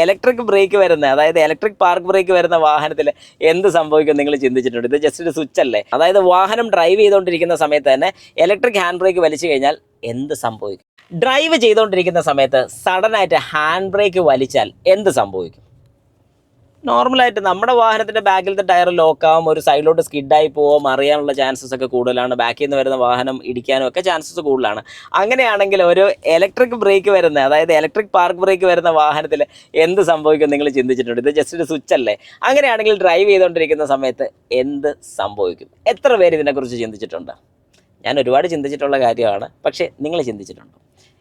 Electric break വരുന്ന, അതായത് electric park break വരുന്ന വാഹനത്തിൽ എന്ത് സംഭവിക്കും നിങ്ങൾ ചിന്തിച്ചിട്ടുണ്ട്? ഇത് ജസ്റ്റ് ഒരു സ്വിച്ച് അല്ലേ? അതായത് വാഹനം ഡ്രൈവ് ചെയ്തുകൊണ്ടിരിക്കുന്ന സമയത്ത് തന്നെ ഇലക്ട്രിക് ഹാൻഡ് ബ്രേക്ക് വലിച്ചു കഴിഞ്ഞാൽ എന്ത് സംഭവിക്കും? ഡ്രൈവ് ചെയ്തുകൊണ്ടിരിക്കുന്ന സമയത്ത് സഡനായിട്ട് ഹാൻഡ് ബ്രേക്ക് വലിച്ചാൽ എന്ത് സംഭവിക്കും? നോർമലായിട്ട് നമ്മുടെ വാഹനത്തിൻ്റെ ബാക്കിലത്തെ ടയർ ലോക്കാവും, ഒരു സൈഡിലോട്ട് സ്കിഡായി പോവും, അറിയാനുള്ള ചാൻസസ് ഒക്കെ കൂടുതലാണ്. ബാക്കിൽ നിന്ന് വരുന്ന വാഹനം ഇടിക്കാനും ഒക്കെ ചാൻസസ് കൂടുതലാണ്. അങ്ങനെയാണെങ്കിൽ ഒരു ഇലക്ട്രിക് ബ്രേക്ക് വരുന്ന, അതായത് ഇലക്ട്രിക് പാർക്ക് ബ്രേക്ക് വരുന്ന വാഹനത്തിൽ എന്ത് സംഭവിക്കും നിങ്ങൾ ചിന്തിച്ചിട്ടുണ്ട്? ഇത് ജസ്റ്റ് ഒരു സ്വിച്ച് അല്ലേ? അങ്ങനെയാണെങ്കിൽ ഡ്രൈവ് ചെയ്തുകൊണ്ടിരിക്കുന്ന സമയത്ത് എന്ത് സംഭവിക്കും? എത്ര പേര് ഇതിനെക്കുറിച്ച് ചിന്തിച്ചിട്ടുണ്ട്? ഞാൻ ഒരുപാട് ചിന്തിച്ചിട്ടുള്ള കാര്യമാണ്, പക്ഷേ നിങ്ങൾ ചിന്തിച്ചിട്ടുണ്ടോ?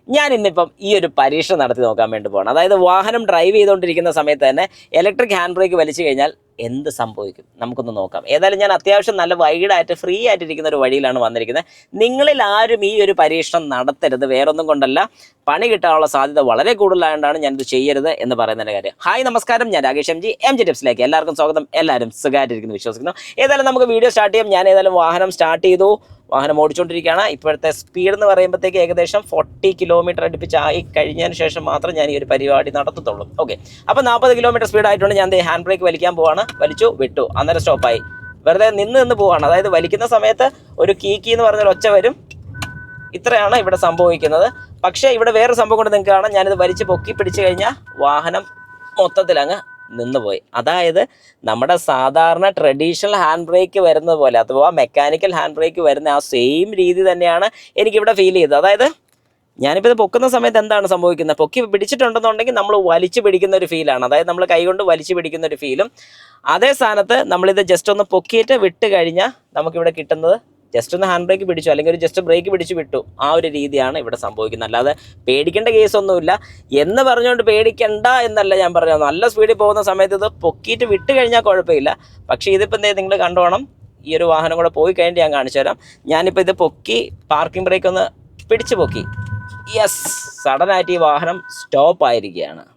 ഞാൻ ഇന്നിപ്പം ഈ ഒരു പരീക്ഷ നടത്തി നോക്കാൻ വേണ്ടി പോകണം. അതായത് വാഹനം ഡ്രൈവ് ചെയ്തുകൊണ്ടിരിക്കുന്ന സമയത്ത് തന്നെ ഇലക്ട്രിക് ഹാൻഡ് ബ്രേക്ക് വലിച്ചു കഴിഞ്ഞാൽ എന്ത് സംഭവിക്കും? നമുക്കൊന്ന് നോക്കാം. ഏതായാലും ഞാൻ അത്യാവശ്യം നല്ല വൈഡായിട്ട് ഫ്രീ ആയിട്ടിരിക്കുന്ന ഒരു വഴിയിലാണ് വന്നിരിക്കുന്നത്. നിങ്ങളിൽ ആരും ഈ ഒരു പരീക്ഷണം നടത്തരുത്. വേറൊന്നും കൊണ്ടല്ല, പണി കിട്ടാനുള്ള സാധ്യത വളരെ കൂടുതലായതുകൊണ്ടാണ് ഞാനിത് ചെയ്യരുത് എന്ന് പറയുന്നതിൻ്റെ കാര്യം. ഹായ്, നമസ്കാരം. ഞാൻ രാകേഷ് എം ജി ടിപ്സിലേക്ക് എല്ലാവർക്കും സ്വാഗതം. എല്ലാവരും സുഖമായിട്ടിരിക്കുന്നു വിശ്വസിക്കുന്നു. ഏതായാലും നമുക്ക് വീഡിയോ സ്റ്റാർട്ട് ചെയ്യാം. ഞാൻ ഏതായാലും വാഹനം സ്റ്റാർട്ട് ചെയ്തു, വാഹനം ഓടിച്ചുകൊണ്ടിരിക്കുകയാണ്. ഇപ്പോഴത്തെ സ്പീഡ് എന്ന് പറയുമ്പോഴത്തേക്ക് ഏകദേശം 40 കിലോമീറ്റർ അടുപ്പിച്ച് ആയി കഴിഞ്ഞതിന് ശേഷം മാത്രം ഞാൻ ഈ ഒരു പരിപാടി നടത്തത്തുള്ളൂ. ഓക്കെ, അപ്പോൾ 40 കിലോമീറ്റർ സ്പീഡായിട്ടുണ്ട്. ഞാൻ ഹാൻഡ് ബ്രേക്ക് വലിക്കാൻ പോവാണ്. വലിച്ചു, വിട്ടു, അന്നേരം സ്റ്റോപ്പായി. വെറുതെ നിന്ന് പോവാണ്. അതായത് വലിക്കുന്ന സമയത്ത് ഒരു കീ എന്ന് പറഞ്ഞൊരു ഒച്ച വരും. ഇത്രയാണ് ഇവിടെ സംഭവിക്കുന്നത്. പക്ഷേ ഇവിടെ വേറെ സംഭവം കൊണ്ട് നിങ്ങൾക്ക് കാണാം. ഞാനിത് വലിച്ച് പൊക്കി പിടിച്ചു കഴിഞ്ഞാൽ വാഹനം മൊത്തത്തിലങ്ങ് നിന്നുപോയി. അതായത് നമ്മുടെ സാധാരണ ട്രഡീഷണൽ ഹാൻഡ് ബ്രേക്ക് വരുന്നത് പോലെ, അഥവാ മെക്കാനിക്കൽ ഹാൻഡ് ബ്രേക്ക് വരുന്ന ആ സെയിം രീതി തന്നെയാണ് എനിക്കിവിടെ ഫീൽ ചെയ്തത്. അതായത് ഞാനിപ്പോൾ ഇത് പൊക്കുന്ന സമയത്ത് എന്താണ് സംഭവിക്കുന്നത്? പൊക്കി പിടിച്ചിട്ടുണ്ടെന്നുണ്ടെങ്കിൽ നമ്മൾ വലിച്ചു പിടിക്കുന്ന ഒരു ഫീലാണ്. അതായത് നമ്മൾ കൈകൊണ്ട് വലിച്ചു പിടിക്കുന്ന ഒരു ഫീലും. അതേ സ്ഥാനത്ത് നമ്മളിത് ജസ്റ്റ് ഒന്ന് പൊക്കിയിട്ട് വിട്ട് കഴിഞ്ഞാൽ നമുക്കിവിടെ കിട്ടുന്നത് ജസ്റ്റ് ഒന്ന് ഹാൻഡ് ബ്രേക്ക് പിടിച്ചു, അല്ലെങ്കിൽ ഒരു ജസ്റ്റ് ബ്രേക്ക് പിടിച്ച് വിട്ടു, ആ ഒരു രീതിയാണ് ഇവിടെ സംഭവിക്കുന്നത്. അല്ലാതെ പേടിക്കേണ്ട കേസൊന്നുമില്ല എന്ന് പറഞ്ഞുകൊണ്ട് പേടിക്കണ്ട എന്നല്ല ഞാൻ പറഞ്ഞത്. നല്ല സ്പീഡിൽ പോകുന്ന സമയത്ത് ഇത് പൊക്കിയിട്ട് വിട്ട് കഴിഞ്ഞാൽ കുഴപ്പമില്ല. പക്ഷേ ഇതിപ്പോൾ എന്തേ നിങ്ങൾ കണ്ടോണം. ഈ ഒരു വാഹനം കൂടെ പോയി കഴിഞ്ഞിട്ട് ഞാൻ കാണിച്ചു തരാം. ഞാനിപ്പോൾ ഇത് പൊക്കി പാർക്കിംഗ് ബ്രേക്ക് ഒന്ന് പിടിച്ച് പൊക്കി. യെസ്, സഡനായിട്ട് ഈ വാഹനം സ്റ്റോപ്പ് ആയിരിക്കുകയാണ്.